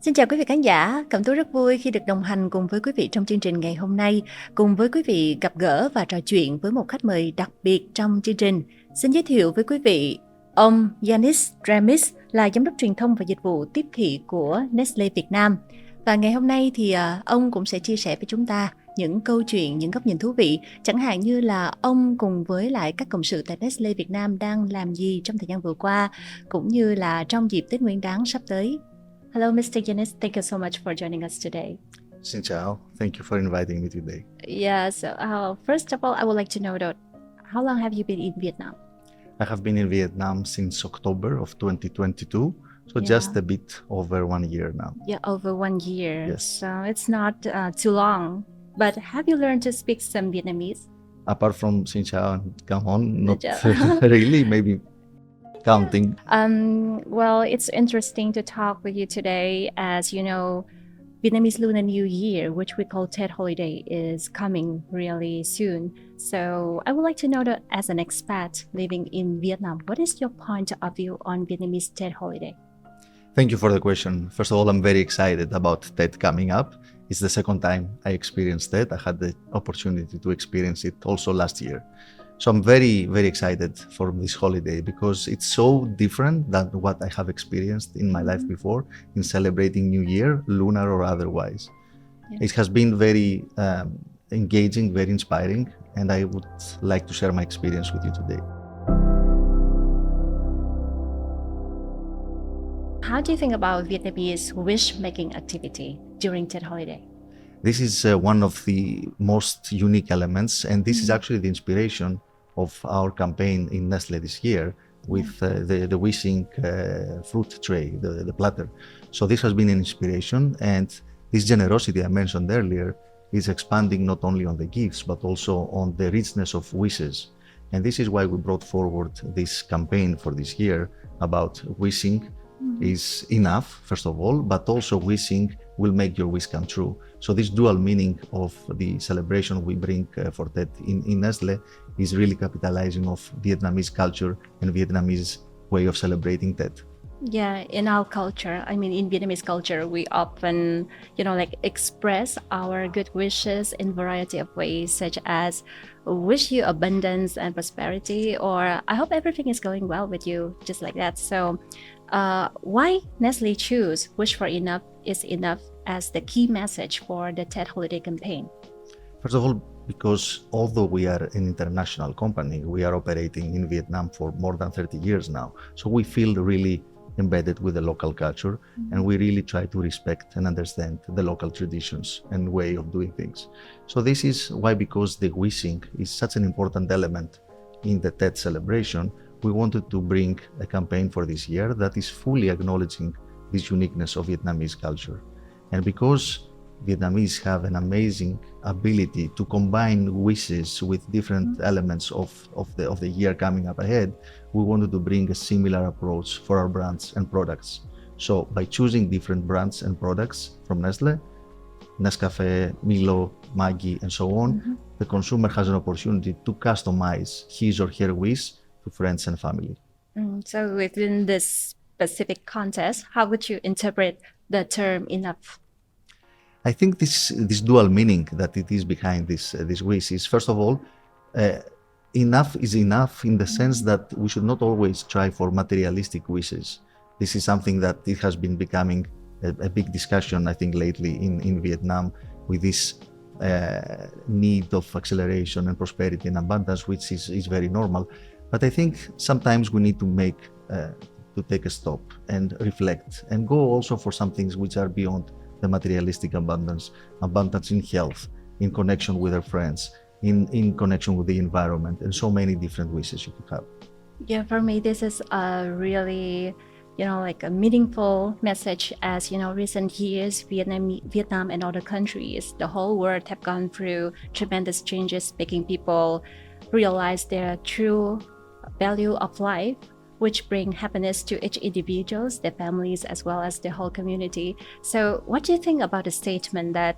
Xin chào quý vị khán giả, Cẩm Tú rất vui khi được đồng hành cùng với quý vị trong chương trình ngày hôm nay, cùng với quý vị gặp gỡ và trò chuyện với một khách mời đặc biệt trong chương trình. Xin giới thiệu với quý vị, ông Yannis Dramis là giám đốc truyền thông và dịch vụ tiếp thị của Nestlé Việt Nam. Và ngày hôm nay thì ông cũng sẽ chia sẻ với chúng ta những câu chuyện, những góc nhìn thú vị, chẳng hạn như là ông cùng với lại các cộng sự tại Nestlé Việt Nam đang làm gì trong thời gian vừa qua, cũng như là trong dịp Tết Nguyên đán sắp tới. Hello, Mr. Yannis. Thank you so much for joining us today. Xin chào. Thank you for inviting me today. Yeah, so first of all, I would like to know that how long have you been in Vietnam? I have been in Vietnam since October of 2022, so Yeah. just a bit over 1 year now. Yeah, over 1 year. Yes. So it's not too long. But have you learned to speak some Vietnamese? Apart from Xin chào and come on, not chào. really, maybe counting. Well, it's interesting to talk with you today. As you know, Vietnamese Lunar New Year, which we call Tết holiday, is coming really soon. So I would like to know that as an expat living in Vietnam, what is your point of view on Vietnamese Tết holiday? Thank you for the question. First of all, I'm very excited about Tet coming up. It's the second time I experienced Tet. I had the opportunity to experience it also last year. So I'm very, very excited for this holiday because it's so different than what I have experienced in my life before in celebrating New Year, lunar or otherwise. Yeah. It has been very engaging, very inspiring, and I would like to share my experience with you today. How do you think about Vietnamese wish-making activity during Tết holiday? This is one of the most unique elements, and this is actually the inspiration of our campaign in Nestlé this year with the wishing fruit tray, the platter. So this has been an inspiration, and this generosity I mentioned earlier is expanding not only on the gifts, but also on the richness of wishes. And this is why we brought forward this campaign for this year about wishing is enough, first of all, but also wishing will make your wish come true. So this dual meaning of the celebration we bring for Tet in Nestlé is really capitalizing of Vietnamese culture and Vietnamese way of celebrating Tet. Yeah, in our culture, I mean, in Vietnamese culture, we often, express our good wishes in variety of ways, such as wish you abundance and prosperity, or I hope everything is going well with you, just like that. So why Nestle choose wish for enough is enough as the key message for the Tet holiday campaign? First of all, because although we are an international company, we are operating in Vietnam for more than 30 years now. So we feel really embedded with the local culture, and we really try to respect and understand the local traditions and way of doing things. So this is why, because the wishing is such an important element in the Tet celebration, we wanted to bring a campaign for this year that is fully acknowledging this uniqueness of Vietnamese culture. And because Vietnamese have an amazing ability to combine wishes with different elements of the year coming up ahead, we wanted to bring a similar approach for our brands and products. So by choosing different brands and products from Nestlé, Nescafé, Milo, Maggi, and so on, the consumer has an opportunity to customize his or her wish to friends and family. So within this specific context, how would you interpret the term enough? I think this dual meaning that it is behind this wish is, first of all, enough is enough in the sense that we should not always try for materialistic wishes. This is something that it has been becoming a big discussion, I think, lately in Vietnam, with this need of acceleration and prosperity and abundance, which is very normal. But I think sometimes we need to take a stop and reflect and go also for some things which are beyond the materialistic abundance in health, in connection with our friends, in connection with the environment, and so many different wishes you could have. Yeah, for me, this is a really, a meaningful message. As recent years, Vietnam and other countries, the whole world have gone through tremendous changes, making people realize their true value of life, which bring happiness to each individuals, their families, as well as the whole community. So what do you think about the statement that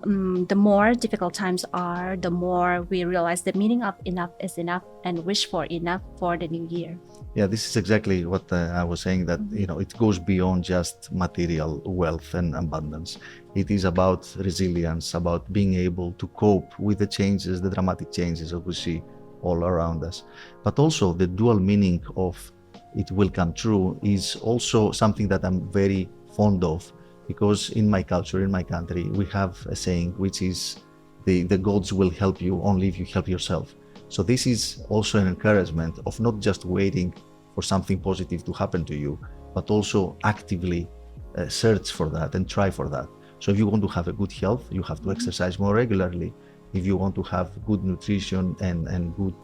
the more difficult times are, the more we realize the meaning of enough is enough and wish for enough for the new year. Yeah, this is exactly what I was saying, that it goes beyond just material wealth and abundance. It is about resilience, about being able to cope with the changes, the dramatic changes that we see all around us. But also the dual meaning of it will come true is also something that I'm very fond of, because in my culture, in my country, we have a saying which is the gods will help you only if you help yourself. So this is also an encouragement of not just waiting for something positive to happen to you, but also actively search for that and try for that. So if you want to have a good health, you have to exercise more regularly. If you want to have good nutrition and good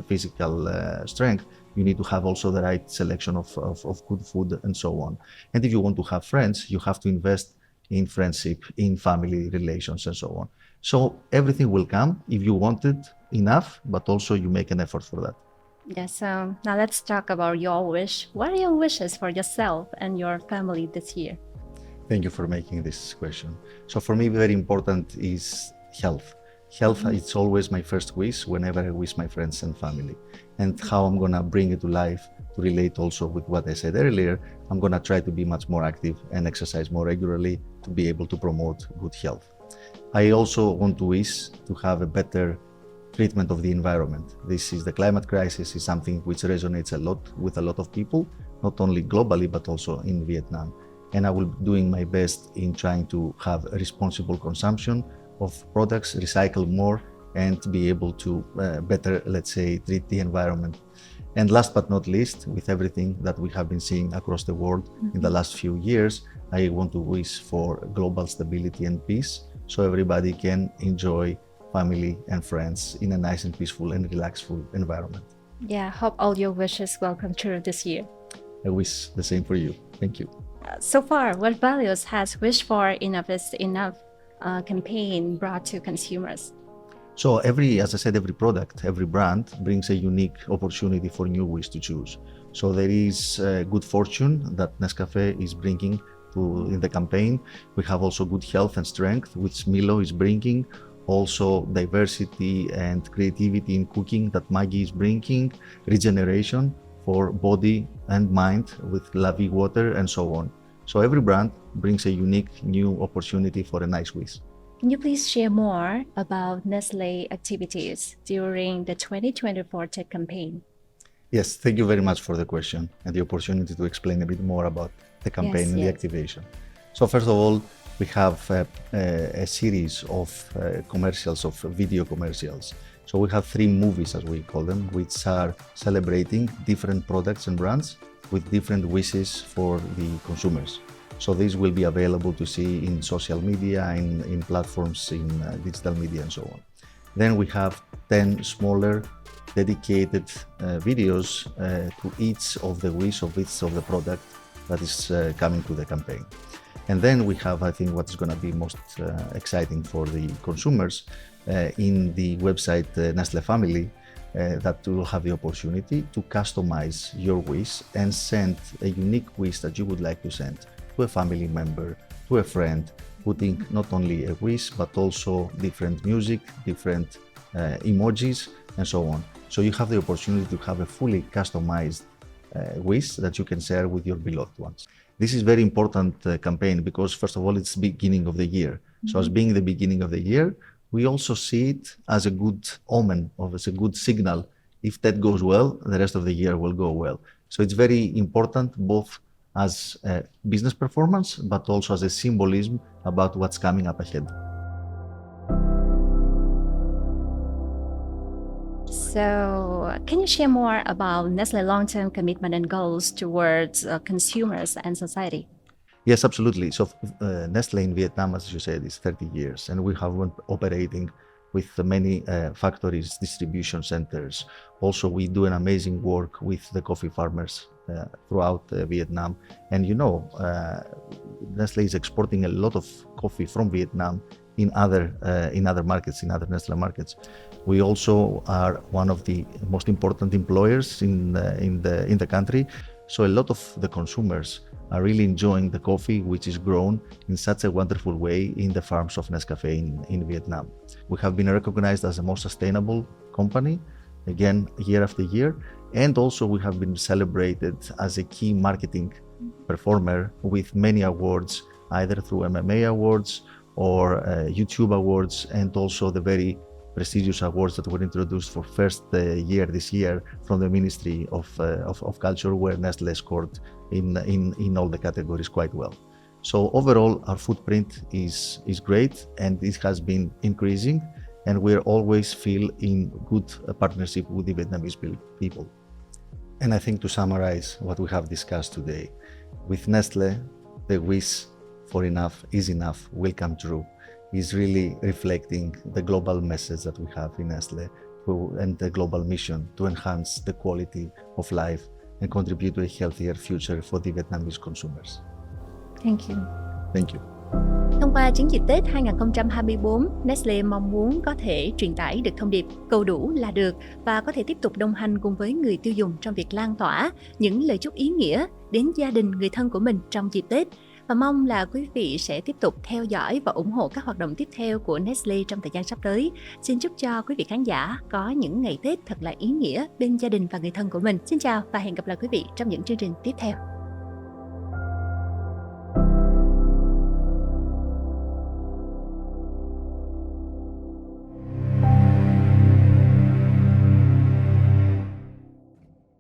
physical strength, you need to have also the right selection of good food and so on. And if you want to have friends, you have to invest in friendship, in family relations and so on. So everything will come if you want it enough, but also you make an effort for that. Yeah, so now let's talk about your wish. What are your wishes for yourself and your family this year? Thank you for making this question. So for me, very important is health. Health, it's always my first wish whenever I wish my friends and family. And how I'm gonna bring it to life to relate also with what I said earlier, I'm gonna try to be much more active and exercise more regularly to be able to promote good health. I also want to wish to have a better treatment of the environment. This is the climate crisis, is something which resonates a lot with a lot of people, not only globally, but also in Vietnam. And I will be doing my best in trying to have a responsible consumption of products, recycle more, and be able to better, let's say, treat the environment. And last but not least, with everything that we have been seeing across the world in the last few years, I want to wish for global stability and peace, so everybody can enjoy family and friends in a nice and peaceful and relaxful environment. Yeah, hope all your wishes will come true this year. I wish the same for you. Thank you. So far, what values has Wish for Enough is Enough campaign brought to consumers? So as I said, every product, every brand brings a unique opportunity for new ways to choose. So there is good fortune that Nescafé is bringing in the campaign. We have also good health and strength, which Milo is bringing. Also diversity and creativity in cooking that Maggie is bringing. Regeneration for body and mind with La Vie water and so on. So every brand brings a unique new opportunity for a nice wish. Can you please share more about Nestlé activities during the 2024 Tết campaign? Yes, thank you very much for the question and the opportunity to explain a bit more about the campaign and the activation. So first of all, we have a series of commercials, of video commercials. So we have 3 movies, as we call them, which are celebrating different products and brands with different wishes for the consumers. So these will be available to see in social media, in platforms, in digital media and so on. Then we have 10 smaller dedicated videos to each of the wish of each of the product that is coming to the campaign. And then we have, I think, what is going to be most exciting for the consumers in the website Nestlé Family, that you will have the opportunity to customize your wish and send a unique wish that you would like to send to a family member, to a friend, putting not only a wish, but also different music, different emojis, and so on. So you have the opportunity to have a fully customized wish that you can share with your beloved ones. This is very important campaign because, first of all, it's the beginning of the year. So as being the beginning of the year, we also see it as a good omen, or as a good signal. If that goes well, the rest of the year will go well. So it's very important both as a business performance, but also as a symbolism about what's coming up ahead. So, can you share more about Nestlé long-term commitment and goals towards consumers and society? Yes, absolutely. So Nestlé in Vietnam, as you said, is 30 years, and we have been operating with many factories, distribution centers. Also, we do an amazing work with the coffee farmers throughout Vietnam. And Nestlé is exporting a lot of coffee from Vietnam in other markets, in other Nestlé markets. We also are one of the most important employers in the country. So a lot of the consumers are really enjoying the coffee, which is grown in such a wonderful way in the farms of Nescafé in Vietnam. We have been recognized as a more sustainable company, again, year after year. And also we have been celebrated as a key marketing performer with many awards, either through MMA awards or YouTube awards, and also the very prestigious awards that were introduced for first year this year from the Ministry of Culture, where Nestlé scored in all the categories quite well. So overall, our footprint is great, and it has been increasing, and we always feel in good partnership with the Vietnamese people. And I think to summarize what we have discussed today, with Nestlé, the wish for enough is enough will come true. Is really reflecting the global message that we have in Nestlé and the global mission to enhance the quality of life and contribute to a healthier future for the Vietnamese consumers. Thank you. Thank you. Thông qua chiến dịch Tết 2024, Nestlé mong muốn có thể truyền tải được thông điệp cầu đủ là được và có thể tiếp tục đồng hành cùng với người tiêu dùng trong việc lan tỏa những lời chúc ý nghĩa đến gia đình, người thân của mình trong dịp Tết. Và mong là quý vị sẽ tiếp tục theo dõi và ủng hộ các hoạt động tiếp theo của Nestlé trong thời gian sắp tới. Xin chúc cho quý vị khán giả có những ngày Tết thật là ý nghĩa bên gia đình và người thân của mình. Xin chào và hẹn gặp lại quý vị trong những chương trình tiếp theo.